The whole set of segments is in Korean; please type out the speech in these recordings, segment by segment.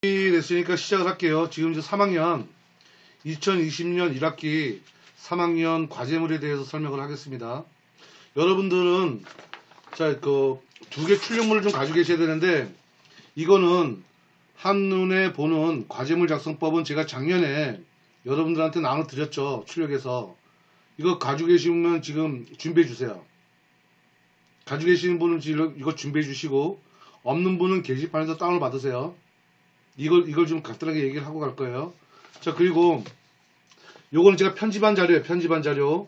됐으니까 시작을 할게요. 지금 이제 3학년 2020년 1학기 3학년 과제물에 대해서 설명을 하겠습니다. 여러분들은 자, 두 개 출력물을 좀 가지고 계셔야 되는데, 이거는 한눈에 보는 과제물 작성법은 제가 작년에 여러분들한테 나눠드렸죠. 출력해서. 이거 가지고 계시면 지금 준비해 주세요. 가지고 계시는 분은 이거 준비해 주시고, 없는 분은 게시판에서 다운을 받으세요. 이걸 좀 간단하게 얘기를 하고 갈 거예요. 자, 그리고 요거는 제가 편집한 자료예요. 편집한 자료.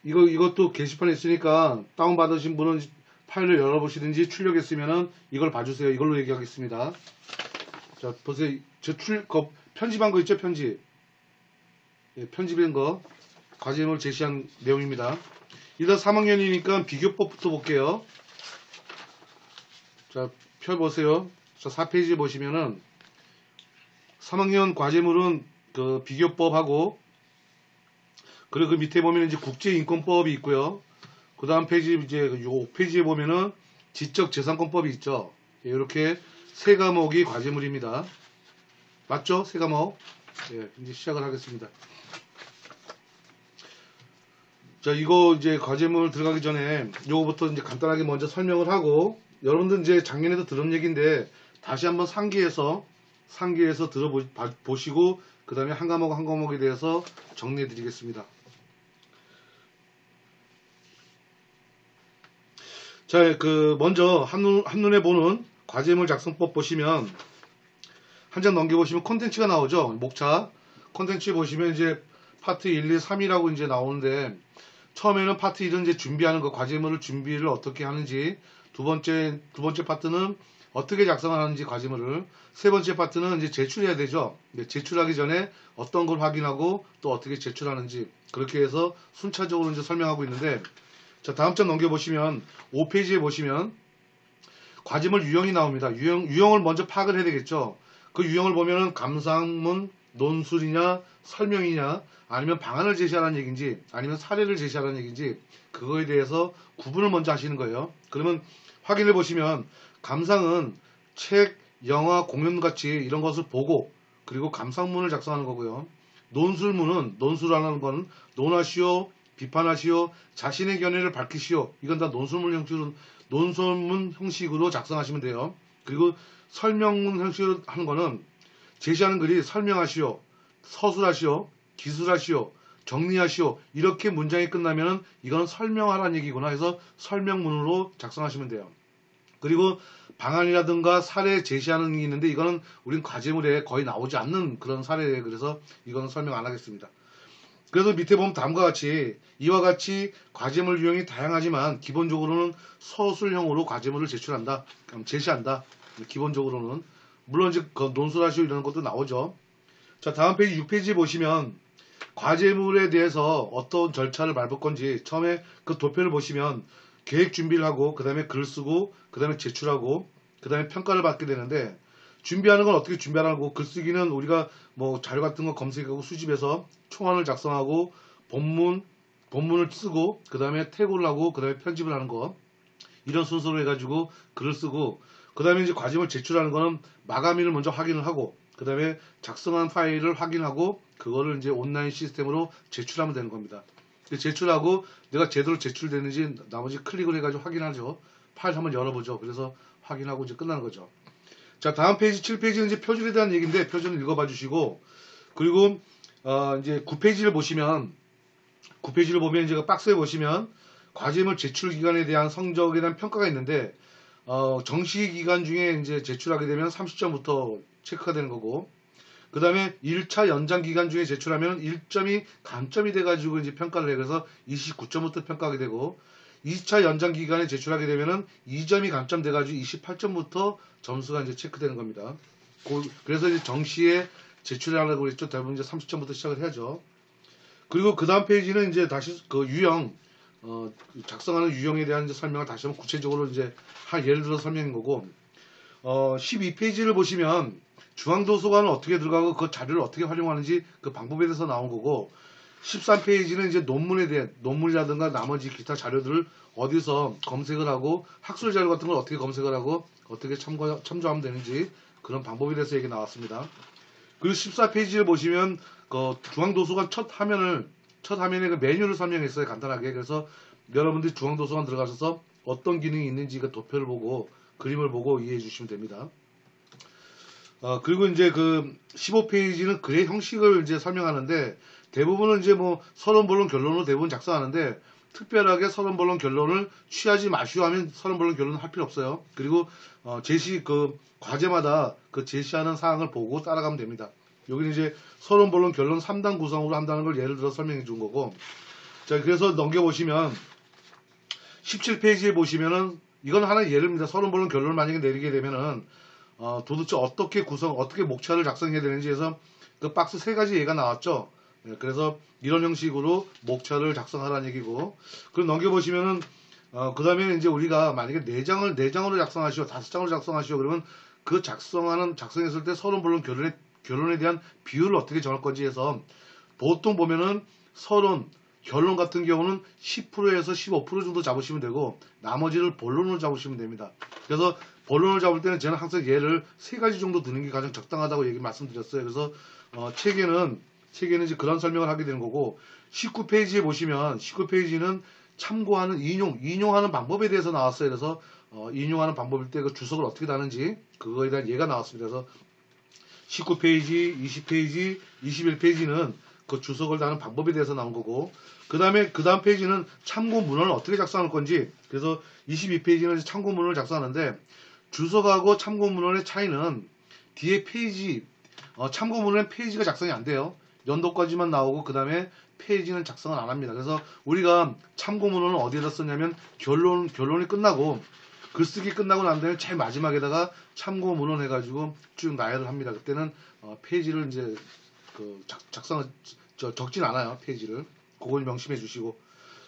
이것도 게시판에 있으니까 다운받으신 분은 파일을 열어보시든지 출력했으면은 이걸 봐주세요. 이걸로 얘기하겠습니다. 자, 보세요. 편집한 거 있죠? 편집. 예, 편집한 거. 과제물 제시한 내용입니다. 일단 3학년이니까 비교법부터 볼게요. 자, 펴보세요. 자, 4페이지 보시면은 3학년 과제물은 그 비교법하고, 그리고 그 밑에 보면 이제 국제인권법이 있고요. 그 다음 페이지 이제 요 5페이지에 보면은 지적재산권법이 있죠. 이렇게 세 과목이 과제물입니다. 맞죠? 세 과목. 예, 이제 시작을 하겠습니다. 자, 이거 이제 과제물 들어가기 전에 요거부터 이제 간단하게 먼저 설명을 하고, 여러분들 이제 작년에도 들은 얘기인데 다시 한번 상기해서 들어보시고 그 다음에 한 과목 한 과목에 대해서 정리해 드리겠습니다. 자, 먼저 한눈에 보는 과제물 작성법 보시면 한 장 넘겨보시면 콘텐츠가 나오죠. 목차 콘텐츠 보시면 이제 파트 1, 2, 3이라고 이제 나오는데, 처음에는 파트 1은 이제 준비하는 거, 과제물을 준비를 어떻게 하는지, 두 번째 파트는 어떻게 작성하는지 과제물을, 세 번째 파트는 이제 제출해야 되죠. 제출하기 전에 어떤 걸 확인하고 또 어떻게 제출하는지, 그렇게 해서 순차적으로 이제 설명하고 있는데, 자, 다음 장 넘겨보시면 5페이지에 보시면 과제물 유형이 나옵니다. 유형을 먼저 파악을 해야 되겠죠. 그 유형을 보면은 감상문, 논술이냐, 설명이냐, 아니면 방안을 제시하라는 얘기인지, 아니면 사례를 제시하라는 얘기인지, 그거에 대해서 구분을 먼저 하시는 거예요. 그러면 확인해 보시면 감상은 책, 영화, 공연 같이 이런 것을 보고, 그리고 감상문을 작성하는 거고요. 논술이라는 건 논하시오, 비판하시오, 자신의 견해를 밝히시오. 이건 다 논술문 형식으로 작성하시면 돼요. 그리고 설명문 형식으로 하는 거는 제시하는 글이 설명하시오, 서술하시오, 기술하시오, 정리하시오, 이렇게 문장이 끝나면은 이거는 설명하라는 얘기구나 해서 설명문으로 작성하시면 돼요. 그리고 방안이라든가 사례 제시하는 게 있는데, 이거는 우린 과제물에 거의 나오지 않는 그런 사례예요. 그래서 이거는 설명 안 하겠습니다. 그래서 밑에 보면 다음과 같이, 이와 같이 과제물 유형이 다양하지만 기본적으로는 서술형으로 과제물을 제시한다. 기본적으로는. 물론 이제 논술하시오 이런 것도 나오죠. 자, 다음 페이지 6페이지 보시면 과제물에 대해서 어떤 절차를 밟을 건지, 처음에 그 도표를 보시면 계획 준비를 하고, 그 다음에 글 쓰고, 그 다음에 제출하고, 그 다음에 평가를 받게 되는데, 준비하는 건 어떻게 준비하라고, 글쓰기는 우리가 뭐 자료 같은 거 검색하고 수집해서 초안을 작성하고, 본문을 쓰고, 그 다음에 태그를 하고, 그 다음에 편집을 하는 거, 이런 순서로 해가지고 글을 쓰고, 그 다음에 이제 과제물 제출하는 거는 마감일을 먼저 확인을 하고, 그 다음에 작성한 파일을 확인하고, 그거를 이제 온라인 시스템으로 제출하면 되는 겁니다. 제출하고 내가 제대로 제출되는지 나머지 클릭을 해가지고 확인하죠. 파일 한번 열어보죠. 그래서 확인하고 이제 끝나는 거죠. 자, 다음 페이지 7페이지는 이제 표준에 대한 얘기인데, 표준을 읽어봐 주시고, 그리고 이제 9페이지를 보시면, 9페이지를 보면 이제 박스에 보시면 과제물 제출 기간에 대한 성적에 대한 평가가 있는데, 정시 기간 중에 이제 제출하게 되면 30점부터 체크가 되는 거고, 그 다음에 1차 연장 기간 중에 제출하면 1점이 감점이 돼가지고 이제 평가를 해. 그래서 29점부터 평가하게 되고, 2차 연장 기간에 제출하게 되면은 2점이 감점돼가지고 28점부터 점수가 이제 체크되는 겁니다. 그래서 이제 정시에 제출하려고 그랬죠. 대부분 이제 30점부터 시작을 해야죠. 그리고 그 다음 페이지는 이제 다시 그 유형, 작성하는 유형에 대한 이제 설명을 다시 한번 구체적으로 이제 예를 들어 설명인 거고, 12페이지를 보시면 중앙도서관은 어떻게 들어가고 그 자료를 어떻게 활용하는지 그 방법에 대해서 나온 거고, 13페이지는 이제 논문에 대한, 논문이라든가 나머지 기타 자료들을 어디서 검색을 하고, 학술 자료 같은 걸 어떻게 검색을 하고 어떻게 참조하면 되는지 그런 방법에 대해서 얘기 나왔습니다. 그리고 14페이지를 보시면 그 중앙도서관 첫 화면에 그 메뉴를 설명했어요. 간단하게. 그래서 여러분들이 중앙도서관 들어가셔서 어떤 기능이 있는지 그 도표를 보고 그림을 보고 이해해 주시면 됩니다. 그리고 이제 그 15페이지는 글의 형식을 이제 설명하는데, 대부분은 이제 뭐 서론본론 결론으로 대부분 작성하는데, 특별하게 서론본론 결론을 취하지 마시오 하면 서론본론 결론은 할 필요 없어요. 그리고 그 과제마다 그 제시하는 사항을 보고 따라가면 됩니다. 여기는 이제 서론본론 결론 3단 구성으로 한다는 걸 예를 들어 설명해 준 거고, 자, 그래서 넘겨보시면 17페이지에 보시면은 이건 하나의 예입니다. 서론본론 결론을 만약에 내리게 되면은 도대체 어떻게 목차를 작성해야 되는지 해서 그 박스 3가지 예가 나왔죠. 그래서 이런 형식으로 목차를 작성하라는 얘기고, 그럼 넘겨보시면은 그 다음에 이제 우리가 만약에 4장으로 작성하시오, 5장으로 작성하시오, 그러면 그 작성했을 때 서론본론 결론에 대한 비율을 어떻게 정할 건지 해서, 보통 보면은 서론 결론 같은 경우는 10%에서 15% 정도 잡으시면 되고, 나머지를 본론으로 잡으시면 됩니다. 그래서 본론을 잡을 때는 저는 항상 얘를 3가지 정도 드는 게 가장 적당하다고 말씀드렸어요. 그래서 책에는 이제 그런 설명을 하게 되는 거고, 19페이지에 보시면 19페이지는 참고하는 인용하는 방법에 대해서 나왔어요. 그래서 인용하는 방법일 때 그 주석을 어떻게 다는지 그거에 대한 예가 나왔습니다. 그래서 19페이지, 20페이지, 21페이지는 그 주석을 다는 방법에 대해서 나온 거고, 그 다음 페이지는 참고 문헌을 어떻게 작성할 건지, 그래서 22페이지는 참고 문헌을 작성하는데, 주석하고 참고 문헌의 차이는 뒤에 참고 문헌의 페이지가 작성이 안 돼요. 연도까지만 나오고, 그 다음에 페이지는 작성을 안 합니다. 그래서 우리가 참고 문헌을 어디에다 썼냐면, 결론이 끝나고, 글쓰기 끝나고 난 다음에 제일 마지막에다가 참고 문헌 해가지고 쭉 나열을 합니다. 그때는 페이지를 이제 적진 않아요. 페이지를. 그걸 명심해 주시고.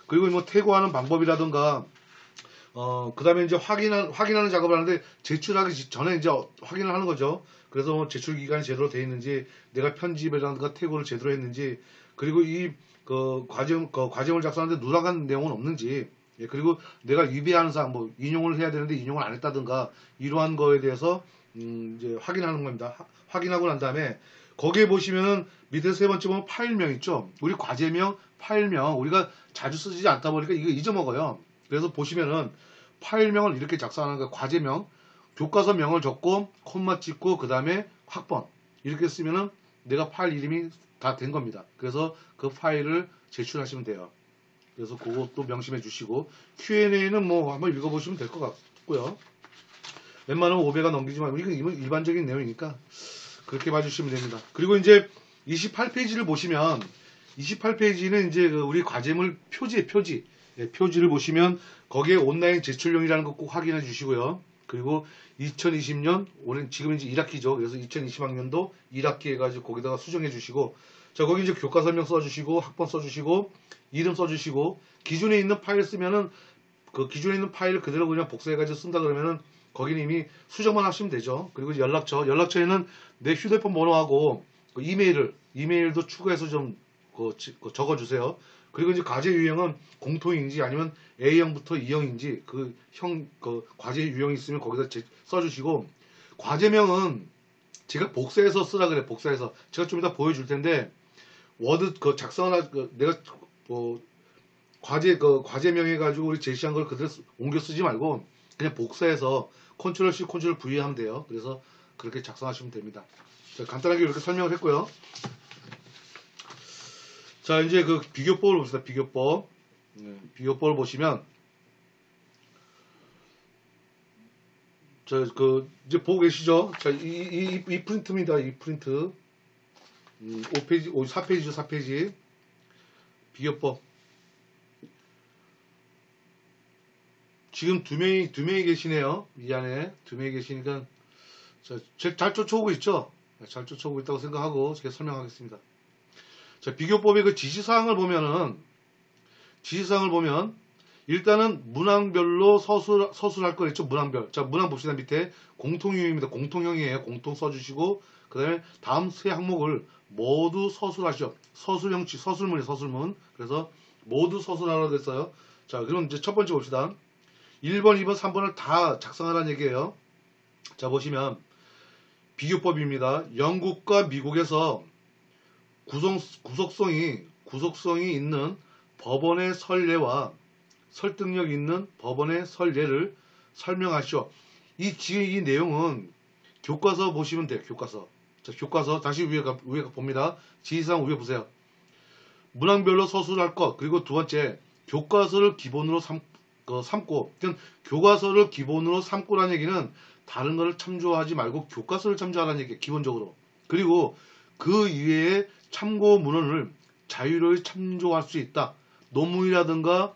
그리고 뭐 태고하는 방법이라든가, 그 다음에 이제 확인하는 작업을 하는데, 제출하기 전에 이제 확인을 하는 거죠. 그래서 뭐 제출 기간이 제대로 되어 있는지, 내가 편집이라든가 태고를 제대로 했는지, 그리고 과제물 작성하는데 누락한 내용은 없는지, 예, 그리고 내가 위배하는 사항, 뭐 인용을 해야 되는데 인용을 안 했다든가, 이러한 거에 대해서 이제 확인하는 겁니다. 확인하고 난 다음에 거기에 보시면은 밑에 3번째 보면 파일명 있죠. 우리 과제명, 파일명 우리가 자주 쓰지 않다 보니까 이거 잊어먹어요. 그래서 보시면은 파일명을 이렇게 작성하는 거예요. 과제명, 교과서명을 적고 콤마 찍고 그 다음에 학번 이렇게 쓰면은 내가 파일 이름이 다 된 겁니다. 그래서 그 파일을 제출하시면 돼요. 그래서 그것도 명심해 주시고, Q&A는 뭐 한번 읽어보시면 될 것 같고요. 웬만하면 500가 넘기지 말고, 이건 일반적인 내용이니까 그렇게 봐주시면 됩니다. 그리고 이제 28페이지를 보시면, 28페이지는 이제 우리 과제물 표지, 예, 표지를 보시면 거기에 온라인 제출용이라는 거 꼭 확인해 주시고요. 그리고 2020년 올해 지금 이제 1학기죠. 그래서 2020학년도 1학기 해가지고 거기다가 수정해 주시고, 자 거기 이제 교과 설명 써주시고 학번 써주시고 이름 써주시고, 기존에 있는 파일 쓰면은 그 기존에 있는 파일을 그대로 그냥 복사해가지고 쓴다 그러면은 거기는 이미 수정만 하시면 되죠. 그리고 연락처에는 내 휴대폰 번호하고 그 이메일도 추가해서 좀 적어주세요. 그리고 이제 과제 유형은 공통인지 아니면 A형부터 E형인지 그 과제 유형이 있으면 거기다 써주시고, 과제명은 제가 복사해서 쓰라 그래. 복사해서 제가 좀 이따 보여줄 텐데, 워드 작성하나 내가 과제명 해가지고 우리 제시한 걸 그대로 옮겨 쓰지 말고 그냥 복사해서 컨트롤 C, 컨트롤 V 하면 돼요. 그래서 그렇게 작성하시면 됩니다. 자, 간단하게 이렇게 설명을 했고요. 자, 이제 그 비교법을 봅시다. 비교법. 비교법을 보시면, 이제 보고 계시죠? 자, 이 프린트입니다. 이 프린트. 5페이지, 4페이지죠, 4페이지. 비교법. 지금 두 명이 계시네요. 이 안에 두 명이 계시니까, 잘 쫓아오고 있죠? 잘 쫓아오고 있다고 생각하고 제가 설명하겠습니다. 자, 비교법의 그 지시사항을 보면, 일단은 문항별로 서술할 거 있죠? 문항별. 자, 문항 봅시다. 밑에 공통형입니다. 공통형이에요. 공통 써주시고, 그 다음에 다음 세 항목을 모두 서술하시오. 서술문. 그래서 모두 서술하라고 했어요. 자, 그럼 이제 첫 번째 봅시다. 1번, 2번, 3번을 다 작성하라는 얘기예요. 자, 보시면, 비교법입니다. 영국과 미국에서 구속성이 있는 법원의 선례와 설득력 있는 법원의 선례를 설명하시오. 이 내용은 교과서 보시면 돼요. 교과서. 자, 교과서 다시 위에 봅니다. 지시사항 위에 보세요. 문항별로 서술할 것. 그리고 두 번째, 교과서를 기본으로 삼고. 교과서를 기본으로 삼고라는 얘기는 다른 거를 참조하지 말고 교과서를 참조하라는 얘기예요. 기본적으로. 그리고 그 이외에 참고 문헌을 자유로이 참조할 수 있다. 논문이라든가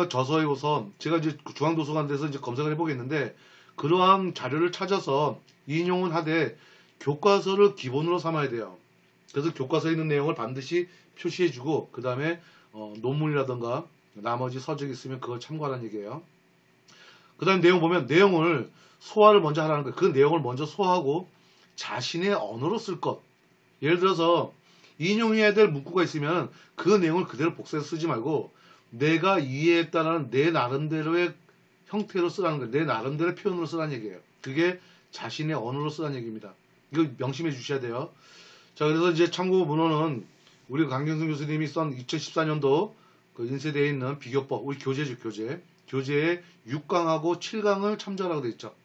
저서에 우선 제가 이제 중앙도서관에서 이제 검색을 해보겠는데 그러한 자료를 찾아서 인용은 하되 교과서를 기본으로 삼아야 돼요. 그래서 교과서에 있는 내용을 반드시 표시해주고 그 다음에 논문이라든가 나머지 서적이 있으면 그걸 참고하라는 얘기예요. 그 다음에 내용 보면 내용을 소화를 먼저 하라는 거예요. 그 내용을 먼저 소화하고 자신의 언어로 쓸 것. 예를 들어서 인용해야 될 문구가 있으면 그 내용을 그대로 복사해서 쓰지 말고 내가 이해했다는 내 나름대로의 형태로 쓰라는 거예요. 내 나름대로의 표현으로 쓰라는 얘기예요. 그게 자신의 언어로 쓰라는 얘기입니다. 이거 명심해 주셔야 돼요. 자, 그래서 이제 참고 문헌은 우리 강경승 교수님이 쓴 2014년도 그 인쇄되어 있는 비교법, 우리 교재죠, 교재. 교재에 6강하고 7강을 참조하라고 되어 있죠.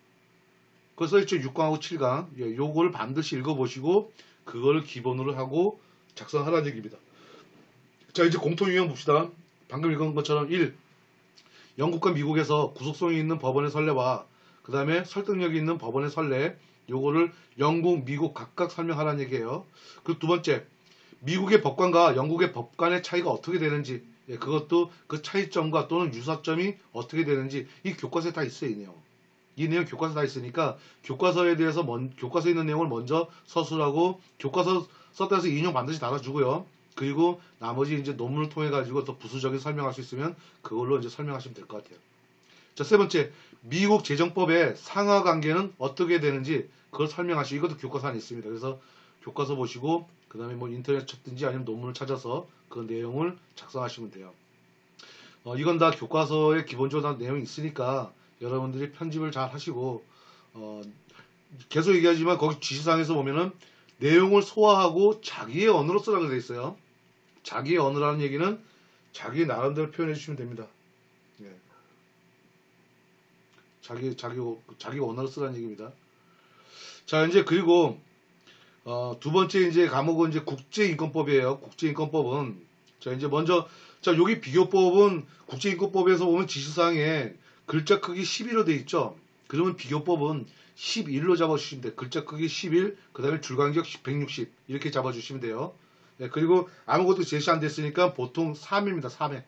그래서 있죠, 6강하고 7강. 예, 요걸 반드시 읽어보시고 그걸 기본으로 하고 작성하라는 얘기입니다. 자, 이제 공통유형 봅시다. 방금 읽은 것처럼 1. 영국과 미국에서 구속성이 있는 법원의 선례와 그 다음에 설득력이 있는 법원의 선례, 요거를 영국, 미국 각각 설명하라는 얘기예요. 그리고 두 번째, 미국의 법관과 영국의 법관의 차이가 어떻게 되는지, 예, 그것도 그 차이점과 또는 유사점이 어떻게 되는지 이 교과서에 다 있어요. 이 내용 교과서에 다 있으니까 교과서에 대해서 교과서에 있는 내용을 먼저 서술하고 교과서 썼다 해서 인용 반드시 달아주고요. 그리고 나머지 이제 논문을 통해 가지고 더 부수적인 설명할 수 있으면 그걸로 이제 설명하시면 될 것 같아요. 자, 세 번째, 미국 재정법의 상하 관계는 어떻게 되는지 그걸 설명하시고 이것도 교과서 안에 있습니다. 그래서 교과서 보시고 그 다음에 뭐 인터넷 찾든지 아니면 논문을 찾아서 그 내용을 작성하시면 돼요. 이건 다 교과서에 기본적으로 다 내용이 있으니까 여러분들이 편집을 잘 하시고 계속 얘기하지만 거기 지시사항에서 보면은 내용을 소화하고 자기의 언어로 쓰라고 되어 있어요. 자기의 언어라는 얘기는 자기 나름대로 표현해 주시면 됩니다. 예. 자기 언어로 쓰라는 얘기입니다. 자, 이제 그리고 두 번째 이제 과목은 이제 국제인권법이에요. 국제인권법은 자, 이제 먼저 자, 여기 비교법은 국제인권법에서 보면 지시사항에 글자 크기 11로 되어 있죠. 그러면 비교법은 11로 잡아주시면 돼요. 글자 크기 11, 그 다음에 줄간격 160 이렇게 잡아주시면 돼요. 네, 그리고 아무것도 제시 안 됐으니까 보통 3입니다. 3회.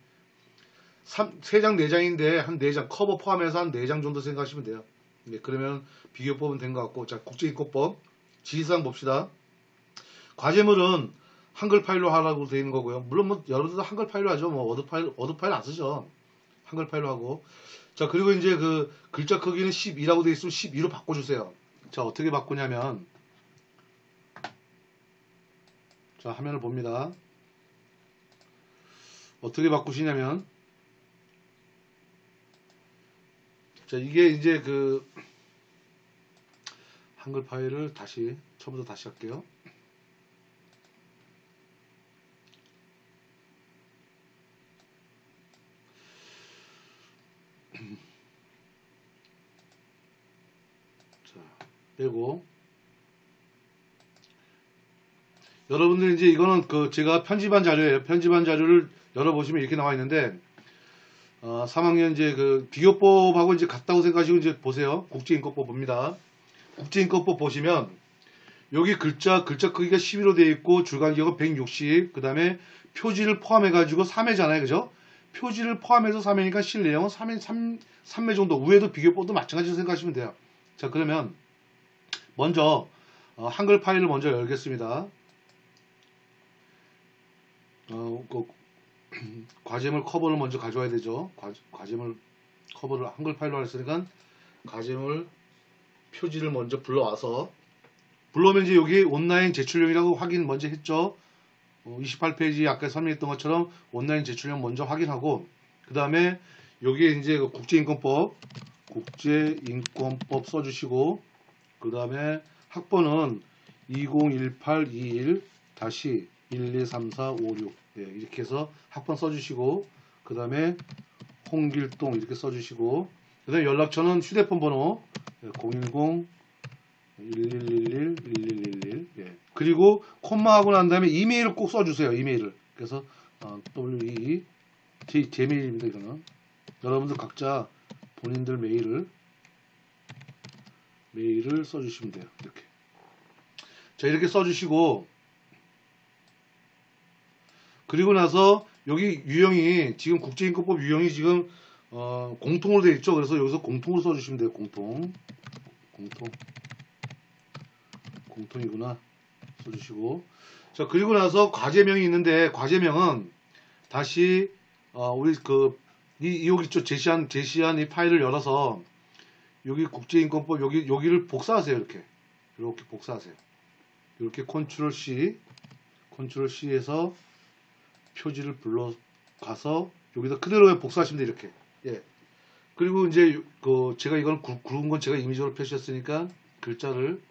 3장 4장인데 한 4장 커버 포함해서 한 4장 정도 생각하시면 돼요. 네, 그러면 비교법은 된 것 같고 자, 국제인권법 지시사항 봅시다. 과제물은 한글 파일로 하라고 되어 있는 거고요. 물론 뭐 여러분들도 한글 파일로 하죠. 뭐 워드 파일 안 쓰죠. 한글 파일로 하고 자, 그리고 이제 그 글자 크기는 12라고 되어 있으면 12로 바꿔주세요. 자, 어떻게 바꾸냐면 자, 화면을 봅니다. 어떻게 바꾸시냐면 자, 이게 이제 그 한글 파일을 다시 처음부터 다시 할게요. 자, 빼고 여러분들 이제 이거는 그 제가 편집한 자료예요. 편집한 자료를 열어보시면 이렇게 나와 있는데 3학년 이제 그 비교법하고 이제 같다고 생각하시고 이제 보세요. 국제인권법 봅니다. 국제인권법 보시면 여기 글자 크기가 12로 되어 있고 줄간격은 160, 그 다음에 표지를 포함해 가지고 3회잖아요. 그죠? 표지를 포함해서 3회니까 실내용은 3회 정도. 위에도 비교법도 마찬가지로 생각하시면 돼요. 자, 그러면 먼저 한글 파일을 먼저 열겠습니다. 그 과제물 커버를 먼저 가져와야 되죠. 과제물 커버를 한글 파일로 했으니까 과제물 표지를 먼저 불러와서 불러오면 이제 여기 온라인 제출용이라고 확인 먼저 했죠. 28페이지 아까 설명했던 것처럼 온라인 제출용 먼저 확인하고 그 다음에 여기에 이제 국제인권법 써주시고 그 다음에 학번은 201821-123456 예, 이렇게 해서 학번 써주시고 그 다음에 홍길동 이렇게 써주시고 그 다음에 연락처는 휴대폰 번호 010-1111-1111 예. 그리고 콤마 하고 난 다음에 이메일을 꼭 써주세요. 이메일을. 그래서 WE 제 메일입니다. 이거는 여러분들 각자 본인들 메일을 써주시면 돼요. 이렇게. 자, 이렇게 써주시고, 그리고 나서 여기 유형이, 지금 국제인권법 유형이 지금, 공통으로 되어 있죠. 그래서 여기서 공통으로 써주시면 돼요. 공통이구나. 써주시고. 자, 그리고 나서 과제명이 있는데, 과제명은 다시, 우리 여기 있죠. 제시한 이 파일을 열어서, 여기 국제인권법, 여기를 복사하세요. 이렇게 복사하세요. 이렇게 컨트롤 C에서 표지를 불러가서 여기다 그대로 복사하시면 돼요. 이렇게. 예. 그리고 이제 제가 이건 구른 건 제가 임의적으로 표시했으니까 글자를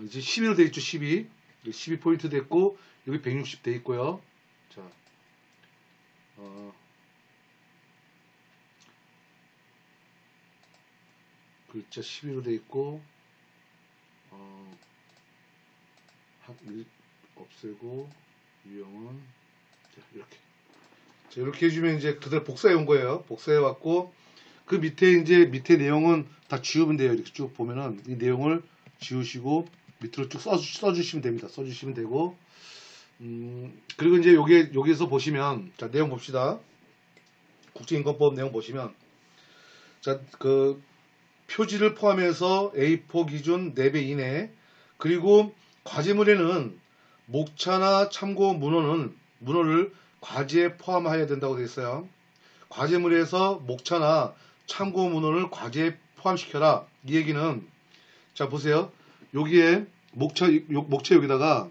이제 12로 돼 있죠. 12 포인트 됐고 여기 160 돼 있고요. 자, 글자 12로 돼 있고 없애고 유형은 이렇게 해주면 이제 그대로 복사해 온 거예요. 복사해 왔고 그 밑에 내용은 다 지우면 돼요. 이렇게 쭉 보면은 이 내용을 지우시고 밑으로 쭉 써주시면 됩니다. 써주시면 되고 그리고 이제 여기에서 보시면 자 내용 봅시다. 국제인권법 내용 보시면 자 표지를 포함해서 A4 기준 4배 이내 그리고 과제물에는 목차나 참고 문헌을 과제에 포함해야 된다고 되어 있어요. 과제물에서 목차나 참고 문헌을 과제에 포함시켜라. 이 얘기는 자 보세요. 여기에 목차 여기다가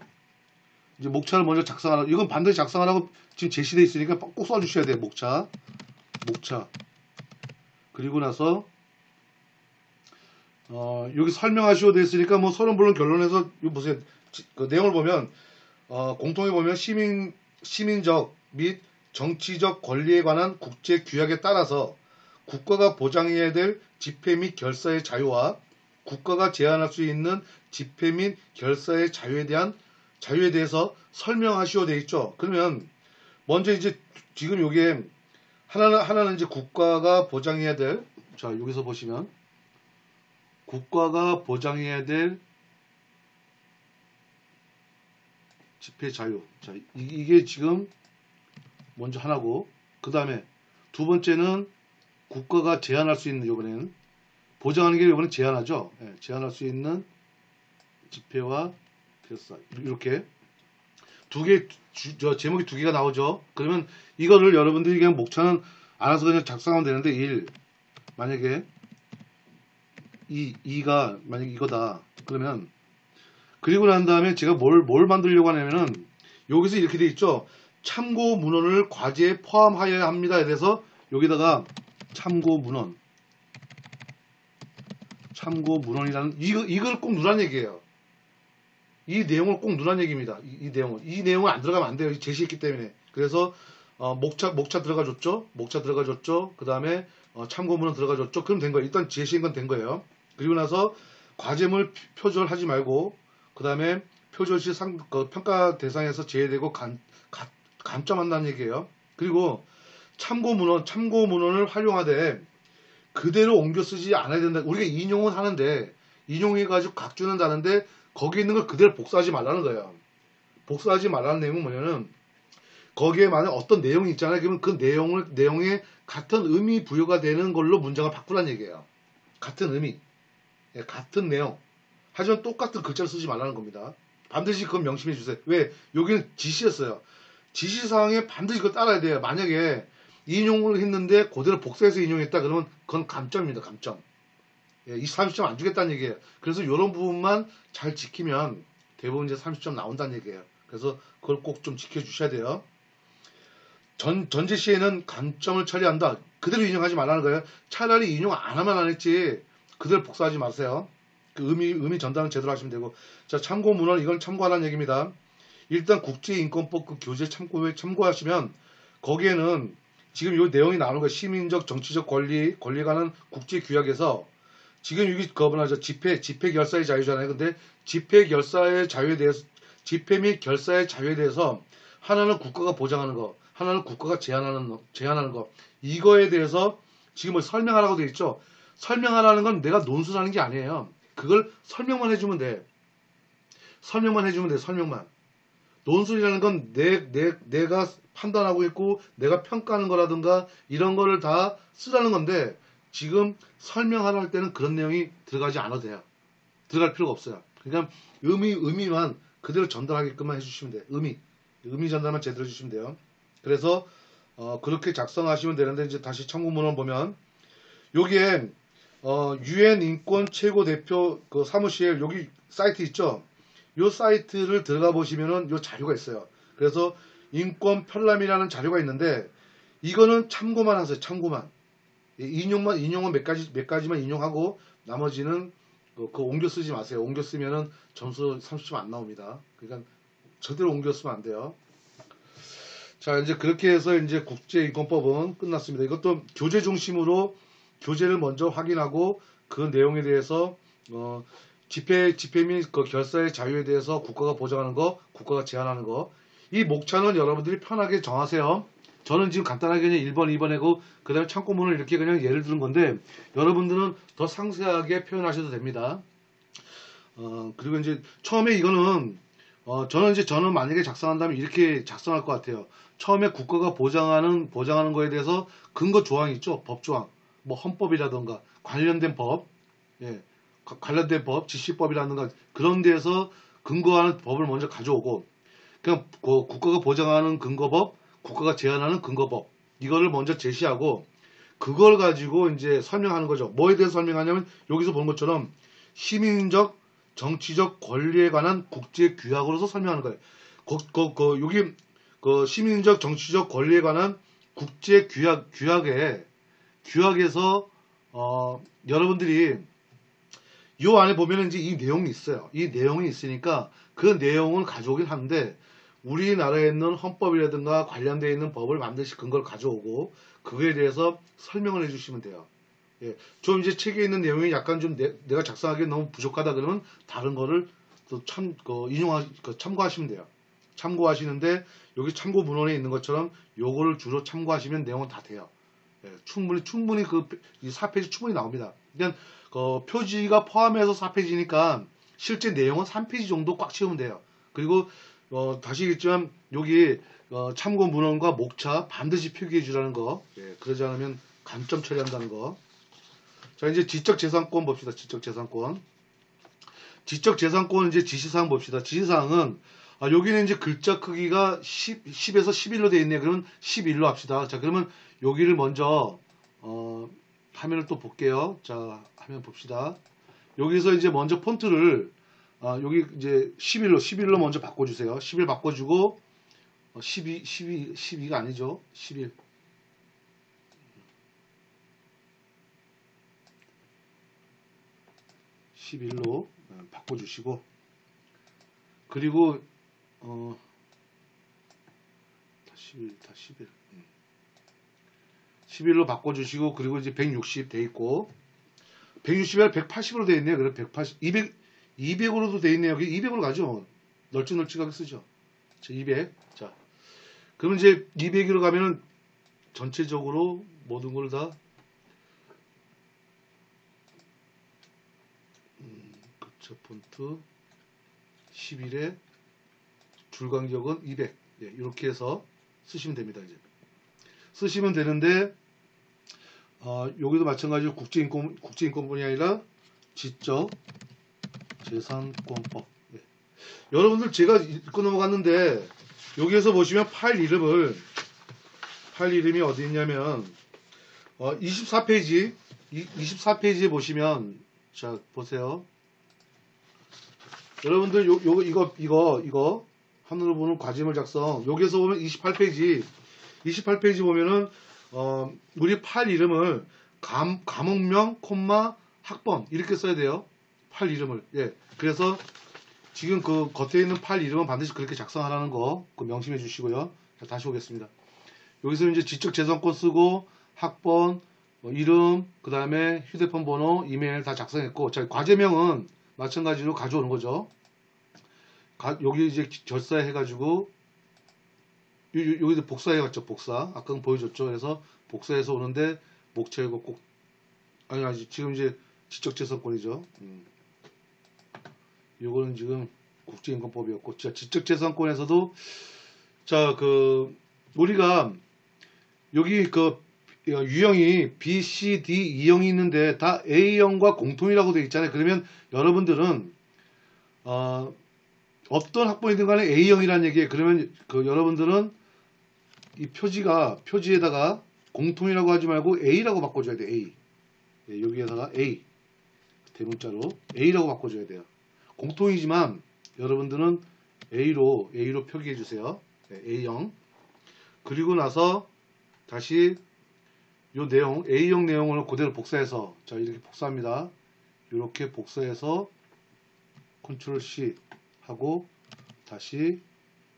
이제 목차를 먼저 작성하라. 이건 반드시 작성하라고 지금 제시되어 있으니까 꼭 써주셔야 돼요. 목차. 그리고 나서 여기 설명하시오 되어 있으니까 뭐 서론 본론 결론에서 이거 보세요. 그 내용을 보면 공통에 보면 시민적 및 정치적 권리에 관한 국제 규약에 따라서 국가가 보장해야 될 집회 및 결사의 자유와 국가가 제한할 수 있는 집회 및 결사의 자유에 대해서 설명하시오 되어 있죠. 그러면 먼저 이제 지금 요게 하나는 이제 국가가 보장해야 될 자 여기서 보시면 국가가 보장해야 될 집회 자유. 자, 이게 지금 먼저 하나고, 그 다음에 두 번째는 국가가 제한할 수 있는, 이번에는 보장하는 게 이번엔 제한하죠. 예, 제한할 수 있는 집회와 결사. 이렇게 제목이 두 개가 나오죠. 그러면 이거를 여러분들이 그냥 목차는 알아서 그냥 작성하면 되는데, 1. 만약에 2가 만약에 이거다. 그러면 그리고 난 다음에 제가 뭘 만들려고 하냐면은 여기서 이렇게 돼 있죠. 참고 문헌을 과제에 포함하여야 합니다에 대해서 여기다가 참고 문헌이라는 이걸 꼭 넣으란 얘기예요. 이 내용을 꼭 넣으란 얘기입니다. 이 내용을 안 들어가면 안 돼요. 제시했기 때문에. 그래서 목차 들어가줬죠. 그 다음에 참고 문헌 들어가줬죠. 그럼 된 거예요. 일단 제시한 건 된 거예요. 그리고 나서 과제물 표절하지 말고 그 다음에 표절 시 평가 대상에서 제외되고 감점한다는 얘기예요. 그리고 참고 문헌을 활용하되 그대로 옮겨 쓰지 않아야 된다. 우리가 인용은 하는데 인용해가지고 각주는 다는데 거기에 있는 걸 그대로 복사하지 말라는 거예요. 복사하지 말라는 내용은 뭐냐면 거기에 만약 어떤 내용이 있잖아요. 그러면 그 내용에 같은 의미 부여가 되는 걸로 문장을 바꾸라는 얘기예요. 같은 의미, 같은 내용. 하지만 똑같은 글자를 쓰지 말라는 겁니다. 반드시 그건 명심해 주세요. 왜? 여기는 지시였어요. 지시사항에 반드시 그걸 따라야 돼요. 만약에 인용을 했는데 그대로 복사해서 인용했다 그러면 그건 감점입니다. 감점. 30점 안 주겠다는 얘기예요. 그래서 이런 부분만 잘 지키면 대부분 이제 30점 나온다는 얘기예요. 그래서 그걸 꼭 좀 지켜주셔야 돼요. 전제 시에는 감점을 처리한다. 그대로 인용하지 말라는 거예요. 차라리 인용 안 하면 안 했지 그대로 복사하지 마세요. 그 의미 전달은 제대로 하시면 되고. 자, 참고 문헌 이건 참고하라는 얘기입니다. 일단 국제인권법 그 교재 참고하시면 거기에는 지금 이 내용이 나오는 거예요. 시민적 정치적 권리에 관한 국제규약에서 지금 여기 집회 결사의 자유잖아요. 근데 집회 결사의 자유에 대해서 집회 및 결사의 자유에 대해서 하나는 국가가 보장하는 거, 하나는 국가가 제한하는 거. 이거에 대해서 지금 설명하라고 되어 있죠. 설명하라는 건 내가 논술하는 게 아니에요. 그걸 설명만 해주면 돼. 설명만. 논술이라는 건 내가 판단하고 있고 내가 평가하는 거라든가 이런 거를 다 쓰라는 건데 지금 설명하라 할 때는 그런 내용이 들어가지 않아도 돼요. 들어갈 필요가 없어요. 그냥 의미만 그대로 전달하게끔만 해주시면 돼요. 의미 전달만 제대로 해주시면 돼요. 그래서 그렇게 작성하시면 되는데 이제 다시 참고문헌 보면 여기에 유엔 인권 최고 대표 그 사무실 여기 사이트 있죠. 요 사이트를 들어가 보시면은 요 자료가 있어요. 그래서 인권 편람이라는 자료가 있는데 이거는 참고만 하세요. 참고만. 인용은 몇 가지만 인용하고 나머지는 그 옮겨 쓰지 마세요. 옮겨 쓰면은 점수 30점 안 나옵니다. 그러니까 절대로 옮겨 쓰면 안 돼요. 자, 이제 그렇게 해서 이제 국제인권법은 끝났습니다. 이것도 교재 중심으로 교재를 먼저 확인하고 그 내용에 대해서 집회 및 그 결사의 자유에 대해서 국가가 보장하는 거, 국가가 제한하는 거. 이 목차는 여러분들이 편하게 정하세요. 저는 지금 간단하게 그냥 1번, 2번 하고 그 다음에 참고문을 이렇게 그냥 예를 드는 건데 여러분들은 더 상세하게 표현하셔도 됩니다. 그리고 이제 처음에 이거는 저는 만약에 작성한다면 이렇게 작성할 것 같아요. 처음에 국가가 보장하는 거에 대해서 근거 조항이 있죠. 법조항. 뭐 헌법이라든가 관련된 법. 예. 관련된 법, 지시법이라든가 그런 데에서 근거하는 법을 먼저 가져오고 그냥 국가가 보장하는 근거법, 국가가 제한하는 근거법 이거를 먼저 제시하고 그걸 가지고 이제 설명하는 거죠. 뭐에 대해서 설명하냐면 여기서 보는 것처럼 시민적, 정치적 권리에 관한 국제 규약으로서 설명하는 거예요. 여기 시민적, 정치적 권리에 관한 국제 규약에서 여러분들이 요 안에 보면은 이제 이 내용이 있어요. 이 내용이 있으니까 그 내용을 가져오긴 하는데 우리나라에 있는 헌법이라든가 관련되어 있는 법을 반드시 근거를 가져오고 그거에 대해서 설명을 해주시면 돼요. 예, 좀 이제 책에 있는 내용이 약간 좀 내가 작성하기에 너무 부족하다 그러면 다른 거를 또 참고하시면 돼요. 참고하시는데 여기 참고 문헌에 있는 것처럼 요거를 주로 참고하시면 내용은 다 돼요. 예, 충분히 이 4페이지 충분히 나옵니다. 그냥 표지가 포함해서 4페이지니까 실제 내용은 3페이지 정도 꽉 채우면 돼요. 그리고 다시 얘기했지만 여기 참고 문헌과 목차 반드시 표기해 주라는 거. 예, 그러지 않으면 감점 처리한다는 거. 자, 이제 지적재산권 봅시다. 지적재산권 이제 지시사항 봅시다. 지시사항은 여기는 이제 글자 크기가 10에서 11로 되어 있네요. 그러면 11로 합시다. 자, 그러면 여기를 먼저 화면을 또 볼게요. 자, 화면 봅시다. 여기서 이제 먼저 폰트를 여기 이제 11로 먼저 바꿔주세요. 11 바꿔주고 12가 아니죠. 11로 바꿔주시고 그리고 다 11로 바꿔주시고 그리고 이제 160 돼 있고 160이 180으로 돼 있네요. 그럼 180, 200으로도 돼 있네요. 여기 200으로 가죠. 널찍널찍하게 쓰죠. 자, 200. 자, 그러면 이제 200으로 가면은 전체적으로 모든 걸 다 그쵸, 폰트 11에 줄 간격은 200. 네, 이렇게 해서 쓰시면 됩니다. 이제 쓰시면 되는데 여기도 마찬가지로 국제인권뿐이 아니라 지적재산권법. 네. 여러분들 제가 읽고 넘어갔는데 여기에서 보시면 파일 이름이 어디 있냐면 24페이지에 보시면 자 보세요. 여러분들 이거 하늘로 보는 과제물 작성 여기에서 보면 28페이지 보면은 우리 파일 이름을 과목명, 콤마, 학번 이렇게 써야 돼요. 팔 이름을. 예. 그래서 지금 그 겉에 있는 팔 이름은 반드시 그렇게 작성하라는 거 그 명심해 주시고요. 자, 다시 오겠습니다. 여기서 이제 지적재산권 쓰고 학번, 뭐 이름, 그 다음에 휴대폰 번호, 이메일 다 작성했고, 자, 과제명은 마찬가지로 가져오는 거죠. 여기 이제 결사해 가지고 여기도 복사해 갔죠. 복사. 아까 보여줬죠. 그래서 복사해서 오는데 목차 이거 꼭 아니 지금 이제 지적재산권이죠. 요거는 지금 국제인권법이었고, 자, 지적재산권에서도 자, 그 우리가 여기 그 유형이 B, C, D, E형이 있는데 다 A형과 공통이라고 되어 있잖아요. 그러면 여러분들은 어떤 학번이든 간에 A형이라는 얘기예요. 그러면 그 여러분들은 이 표지에다가 공통이라고 하지 말고 A라고 바꿔줘야 돼요. A. 예, 여기에다가 A. 대문자로 A라고 바꿔줘야 돼요. 공통이지만 여러분들은 A로 표기해 주세요. 네, A형. 그리고 나서 다시 요 내용, A형 내용을 그대로 복사해서, 자, 이렇게 복사합니다. 이렇게 복사해서 컨트롤 C 하고 다시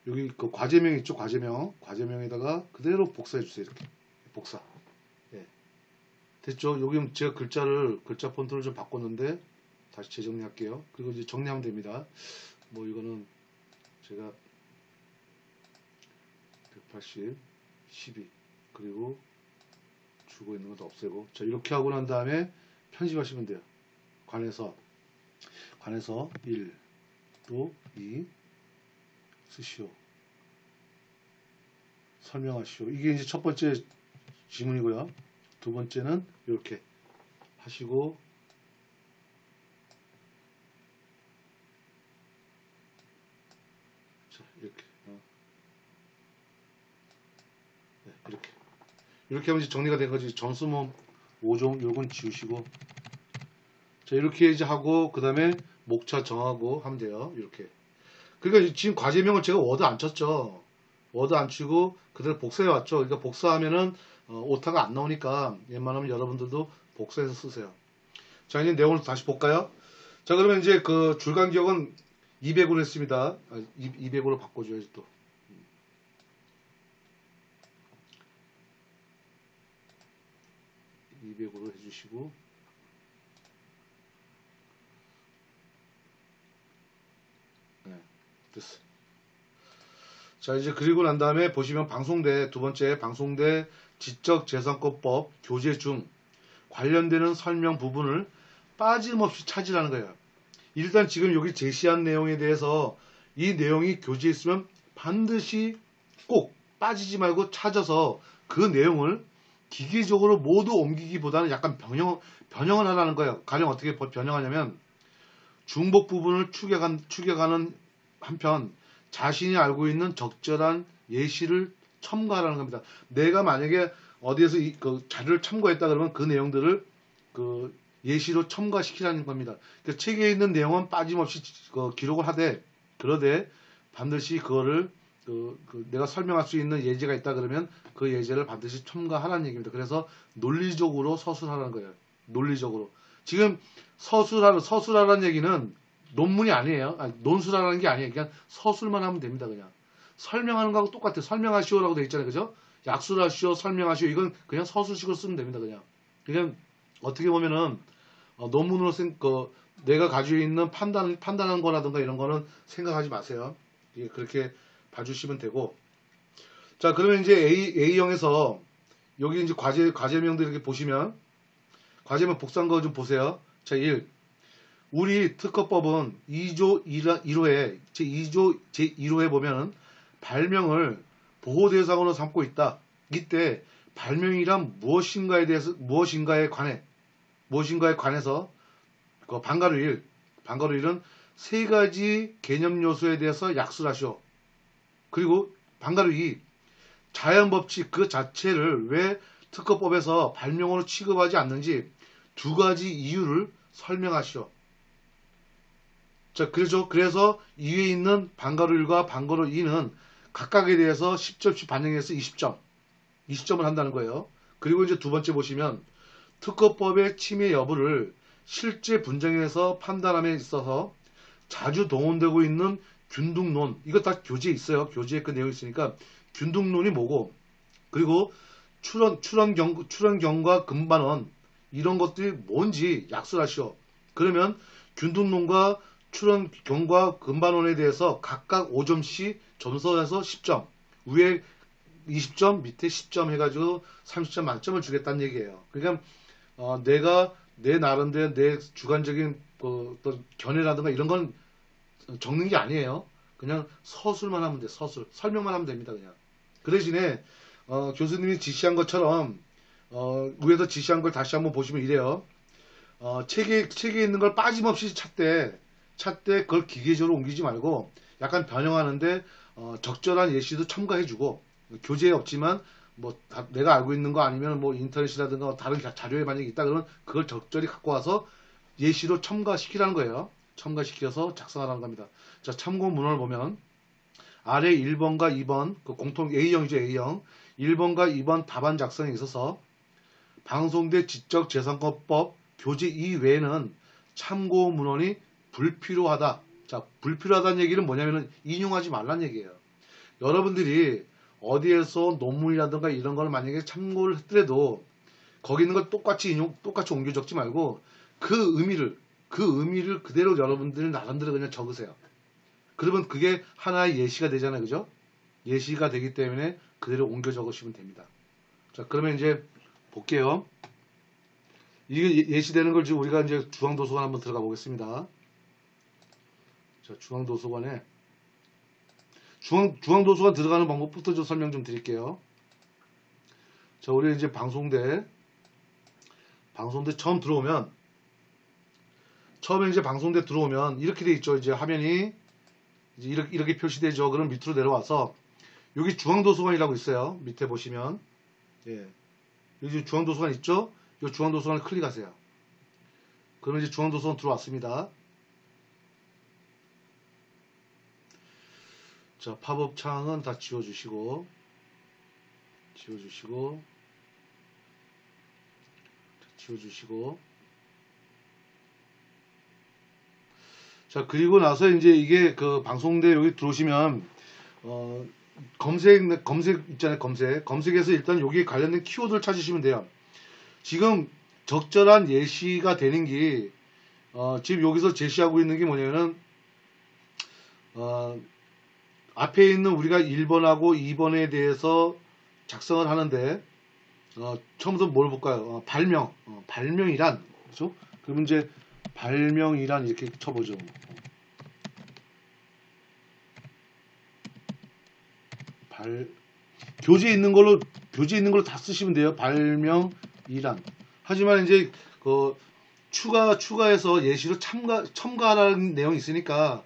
여기 그 과제명 있죠? 과제명에다가 그대로 복사해 주세요. 이렇게 복사. 예. 됐죠? 여기 제가 글자 폰트를 좀 바꿨는데 다시 재정리할게요. 그리고 이제 정리하면 됩니다. 뭐 이거는 제가 180, 12 그리고 주고 있는 것도 없애고, 자, 이렇게 하고 난 다음에 편집하시면 돼요. 관해서 1 또 2 쓰시오. 설명하시오. 이게 이제 첫 번째 지문이고요. 두 번째는 이렇게 하시고, 자, 이렇게 네, 이렇게 하면 이제 정리가 된 거지. 점수문 5종 요건 지우시고, 자, 이렇게 이제 하고 그 다음에 목차 정하고 하면 돼요. 이렇게. 그러니까 지금 과제명을 제가 워드 안 쳤죠. 워드 안 치고 그대로 복사해 왔죠. 그러니까 복사하면은 오타가 안 나오니까 웬만하면 여러분들도 복사해서 쓰세요. 자, 이제 내용을 다시 볼까요? 자, 그러면 이제 그 줄간격은 200으로 했습니다. 200으로 바꿔줘야지 또. 200으로 해주시고, 네, 됐어. 자, 이제 그리고 난 다음에 보시면 방송대, 두 번째 방송대 지적재산권법 교재 중 관련되는 설명 부분을 빠짐없이 찾으라는 거예요. 일단 지금 여기 제시한 내용에 대해서 이 내용이 교재에 있으면 반드시 꼭 빠지지 말고 찾아서 그 내용을 기계적으로 모두 옮기기보다는 약간 변형을 하라는 거예요. 가령 어떻게 변형하냐면 중복 부분을 추격하는 한편 자신이 알고 있는 적절한 예시를 첨가하라는 겁니다. 내가 만약에 어디에서 그 자료를 참고했다 그러면 그 내용들을 그 예시로 첨가시키라는 겁니다. 그 책에 있는 내용은 빠짐없이 기록을 하되, 그러되 반드시 그거를 내가 설명할 수 있는 예제가 있다 그러면 그 예제를 반드시 첨가하라는 얘기입니다. 그래서 논리적으로 서술하라는 거예요. 논리적으로. 지금 서술하라는 얘기는 논문이 아니에요. 논술하라는 게 아니에요. 그냥 서술만 하면 됩니다. 그냥 설명하는 거하고 똑같아요. 설명하시오라고 되어 있잖아요. 그죠? 약술하시오, 설명하시오. 이건 그냥 서술식으로 쓰면 됩니다. 그냥 어떻게 보면은 논문으로 내가 가지고 있는 판단한 거라든가 이런 거는 생각하지 마세요. 예, 그렇게 봐주시면 되고. 자, 그러면 이제 A형에서 여기 이제 과제명들 이렇게 보시면 과제명 복사한 거 좀 보세요. 자, 1. 우리 특허법은 2조 1호에 제2조 제1호에 보면은 발명을 보호 대상으로 삼고 있다. 이때 발명이란 무엇인가에 관해서 그 방가루 1은 세 가지 개념 요소에 대해서 약술하시오. 그리고 방가루 2, 자연 법칙 그 자체를 왜 특허법에서 발명으로 취급하지 않는지 두 가지 이유를 설명하시오. 자, 그래서 이에 있는 방가루 1과 방가루 2는 각각에 대해서 10점씩 반영해서 20점을 한다는 거예요. 그리고 이제 두 번째 보시면 특허법의 침해 여부를 실제 분쟁에서 판단함에 있어서 자주 동원되고 있는 균등론, 이거 다 교재에 있어요. 교재에 그 내용이 있으니까 균등론이 뭐고, 그리고 출원경과 금반원, 이런 것들이 뭔지 약술하시오. 그러면 균등론과 출원경과 금반원에 대해서 각각 5점씩 점수에서 10점, 위에 20점, 밑에 10점 해가지고 30점 만점을 주겠다는 얘기예요. 그러니까 내가 내 나름대로 내 주관적인 어떤 견해라든가 이런 건 적는 게 아니에요. 그냥 서술만 하면 돼. 서술. 설명만 하면 됩니다. 그냥. 그 대신에 교수님이 지시한 것처럼 위에서 지시한 걸 다시 한번 보시면 이래요. 책에 있는 걸 빠짐없이 찾되 그걸 기계적으로 옮기지 말고 약간 변형하는데 적절한 예시도 첨가해주고, 교재에 없지만 뭐 내가 알고 있는 거 아니면 뭐 인터넷이라든가 다른 자료에 만약에 있다 그러면 그걸 적절히 갖고 와서 예시로 첨가시키라는 거예요. 첨가시켜서 작성하라는 겁니다. 자, 참고 문헌을 보면 아래 1번과 2번 그 공통 A형이죠. A형 1번과 2번 답안 작성에 있어서 방송대 지적재산권법 교재 이외에는 참고 문헌이 불필요하다. 자, 불필요하다는 얘기는 뭐냐면은 인용하지 말란 얘기예요. 여러분들이 어디에서 논문이라든가 이런 걸 만약에 참고를 했더라도 거기 있는 걸 똑같이 옮겨 적지 말고 그 의미를 그대로 여러분들이 나름대로 그냥 적으세요. 그러면 그게 하나의 예시가 되잖아요. 그죠? 예시가 되기 때문에 그대로 옮겨 적으시면 됩니다. 자, 그러면 이제 볼게요. 이게 예시되는 걸 지금 우리가 이제 중앙도서관 한번 들어가 보겠습니다. 자, 중앙도서관에 중앙도서관 들어가는 방법부터 좀 설명 좀 드릴게요. 자, 우리 이제 방송대 처음 들어오면, 처음에 이제 방송대 들어오면 이렇게 돼 있죠. 이제 화면이 이제 이렇게 표시되죠. 그럼 밑으로 내려와서 여기 중앙도서관이라고 있어요. 밑에 보시면, 예, 여기 중앙도서관 있죠. 이 중앙도서관을 클릭하세요. 그러면 이제 중앙도서관 들어왔습니다. 자, 팝업 창은 다 지워주시고, 자, 그리고 나서 이제 이게 그 방송대 여기 들어오시면 검색 있잖아요. 검색에서 일단 여기에 관련된 키워드를 찾으시면 돼요. 지금 적절한 예시가 되는 게 지금 여기서 제시하고 있는 게 뭐냐면은 앞에 있는 우리가 1번하고 2번에 대해서 작성을 하는데 처음부터 뭘 볼까요? 발명이란, 그렇죠? 그러면 이제 발명이란 이렇게 쳐보죠. 교재에 있는 걸로 다 쓰시면 돼요. 발명이란. 하지만 이제 추가해서 예시로 첨가하라는 내용이 있으니까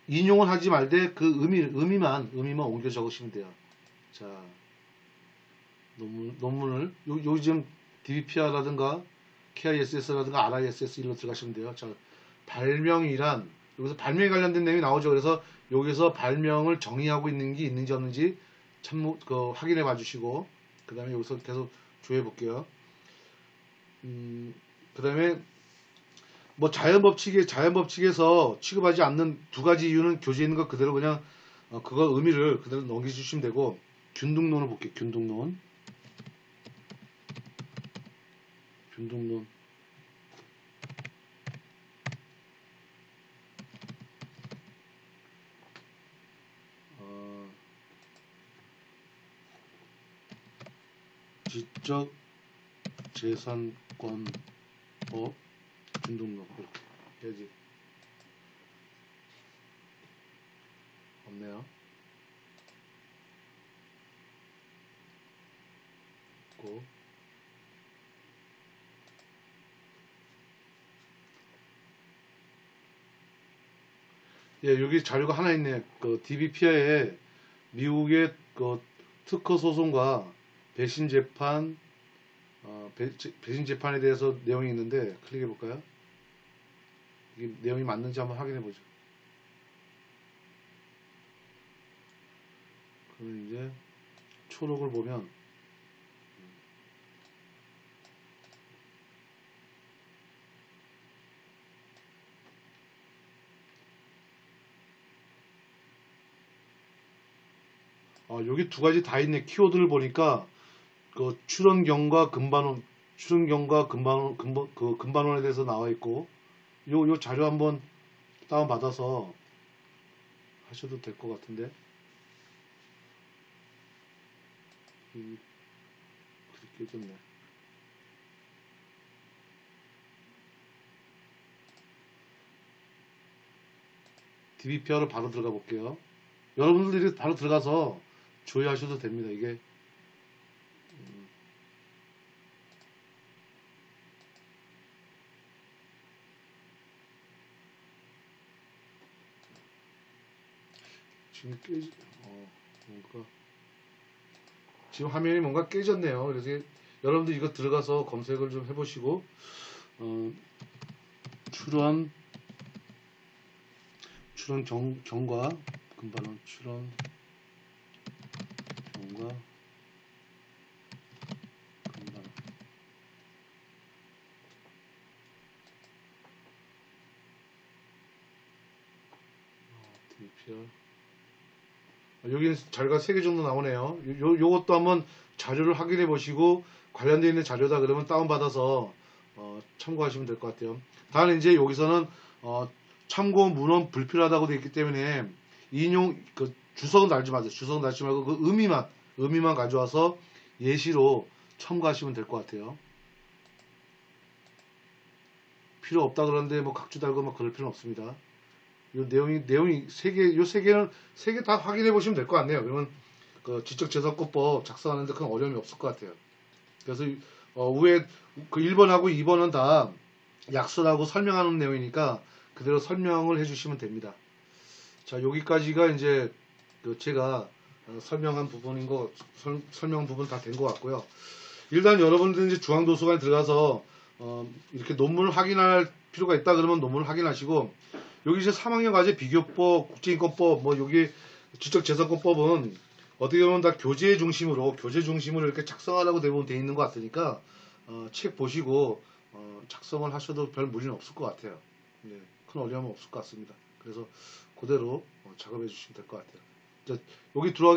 인용을 하지 말되 그 의미만 옮겨 적으시면 돼요. 자, 논문을 여기 지금 DBPR라든가 KISS라든가 RISS 일로 들어가시면 돼요. 자, 발명이란, 여기서 발명에 관련된 내용이 나오죠. 그래서 여기서 발명을 정의하고 있는 게 있는지 없는지 확인해 봐 주시고, 그 다음에 여기서 계속 조회해 볼게요. 그 다음에 뭐 자연법칙에서 취급하지 않는 두 가지 이유는 교재에 있는 거 그대로 그냥 그거 의미를 그대로 넘겨주시면 되고, 균등론을 볼게요. 균등론. 지적재산권법 균등론 이렇게 해야지. 없네요. 예, 여기 자료가 하나 있네. 그 DBPI에 미국의 그 특허 소송과 배신 재판, 배신 재판에 대해서 내용이 있는데 클릭해 볼까요? 이게 내용이 맞는지 한번 확인해 보죠. 그러면 이제 초록을 보면 여기 두 가지 다 있네. 키워드를 보니까 그 출원경과 근반원, 출원경과 근반원에 대해서 나와 있고, 요 자료 한번 다운 받아서 하셔도 될 것 같은데. 그렇게 해줬네. DBPR로 바로 들어가 볼게요. 여러분들이 바로 들어가서 조회하셔도 됩니다. 이게 지금 뭔가 지금 화면이 뭔가 깨졌네요. 그래서 여러분들 이거 들어가서 검색을 좀 해보시고 출원 경과 근반원 출원 경과 근반원 DPR 여기는 자료가 3개 정도 나오네요. 요것도 한번 자료를 확인해 보시고 관련되어 있는 자료다 그러면 다운받아서 참고하시면 될 것 같아요. 다만 이제 여기서는 참고 문헌 불필요하다고 되어 있기 때문에 인용 주석은 달지 마세요. 주석은 달지 말고 그 의미만 가져와서 예시로 첨가하시면 될 것 같아요. 필요 없다 그러는데 뭐 각주 달고 막 그럴 필요는 없습니다. 요 내용이 요 세 개 다 확인해 보시면 될 것 같네요. 그러면 그 지적재산권법 작성하는데 큰 어려움이 없을 것 같아요. 그래서 위에 그 1번하고 2번은 다 약설하고 설명하는 내용이니까 그대로 설명을 해주시면 됩니다. 자, 여기까지가 이제 그 제가 설명한 부분인 설명 부분 다 된 것 같고요. 일단 여러분들 이제 중앙도서관에 들어가서 이렇게 논문을 확인할 필요가 있다 그러면 논문을 확인하시고 여기 이제 3학년 과제 비교법, 국제인권법, 뭐 여기 지적재산권법은 어떻게 보면 다 교재 중심으로 이렇게 작성하라고 대부분 돼 있는 것 같으니까 책 보시고 작성을 하셔도 별 무리는 없을 것 같아요. 네, 큰 어려움은 없을 것 같습니다. 그래서 그대로 작업해 주시면 될 것 같아요. 여기 들어와